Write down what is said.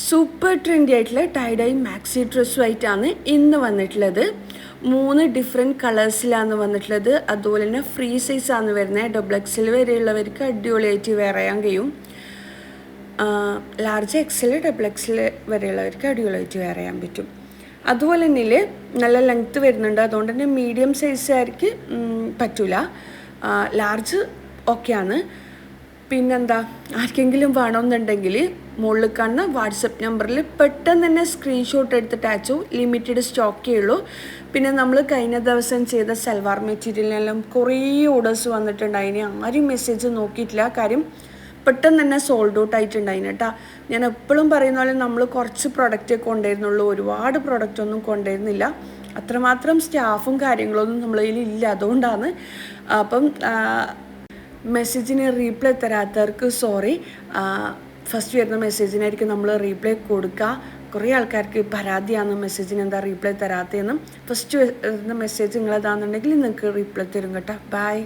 Super trendy ആയിട്ടുള്ള tie-dye maxi ഡ്രസ്സുമായിട്ടാണ് ഇന്ന് വന്നിട്ടുള്ളത്. 3 ഡിഫറെൻറ്റ് കളേഴ്സിലാണ് വന്നിട്ടുള്ളത്. അതുപോലെ തന്നെ ഫ്രീ സൈസാണ് വരുന്നത്. ഡബിൾ എക്സൽ വരെയുള്ളവർക്ക് അടിപൊളിയായിട്ട് വെയർ ചെയ്യാൻ കഴിയും. ലാർജ് എക്സൽ ഡബിൾ എക്സൽ വരെയുള്ളവർക്ക് അടിപൊളിയായിട്ട് വെയർ ചെയ്യാൻ പറ്റും. അതുപോലെ തന്നെ നല്ല ലെങ്ത്ത് വരുന്നുണ്ട്. അതുകൊണ്ട് തന്നെ മീഡിയം സൈസുകാർക്ക് പറ്റില്ല. ലാർജ് ഓക്കെയാണ്. പിന്നെന്താ, ആർക്കെങ്കിലും വേണമെന്നുണ്ടെങ്കിൽ മുകളിൽ കാണുന്ന വാട്സപ്പ് നമ്പറിൽ പെട്ടെന്ന് തന്നെ സ്ക്രീൻഷോട്ട് എടുത്തിട്ട് അയച്ചു. ലിമിറ്റഡ് സ്റ്റോക്കേ ഉള്ളൂ. പിന്നെ നമ്മൾ കഴിഞ്ഞ ദിവസം ചെയ്ത സൽവാർ മെറ്റീരിയലിനെല്ലാം കുറേ ഓർഡേഴ്സ് വന്നിട്ടുണ്ടായിന്. ആരും മെസ്സേജ് നോക്കിയിട്ടില്ല. കാര്യം പെട്ടെന്ന് തന്നെ സോൾഡ് ഔട്ട് ആയിട്ടുണ്ടായിന് കേട്ടോ. ഞാൻ എപ്പോഴും പറയുന്ന പോലെ നമ്മൾ കുറച്ച് പ്രൊഡക്റ്റേ കൊണ്ടുവരുന്നുള്ളൂ, ഒരുപാട് പ്രൊഡക്റ്റൊന്നും കൊണ്ടുവരുന്നില്ല. അത്രമാത്രം സ്റ്റാഫും കാര്യങ്ങളൊന്നും നമ്മളെ കയ്യിൽ ഇല്ല. അതുകൊണ്ടാണ്. അപ്പം മെസ്സേജിന് റീപ്ലൈ തരാത്തവർക്ക് സോറി. ഫസ്റ്റ് വരുന്ന മെസ്സേജിനായിരിക്കും നമ്മൾ റീപ്ലൈ കൊടുക്കുക. കുറേ ആൾക്കാർക്ക് പരാതിയാണ് മെസ്സേജിന് എന്താ റീപ്ലൈ തരാത്തതെന്നും. ഫസ്റ്റ് വരുന്ന മെസ്സേജ് നിങ്ങളതാണെന്നുണ്ടെങ്കിൽ നിങ്ങൾക്ക് റീപ്ലൈ തരും കേട്ടോ. ബൈ.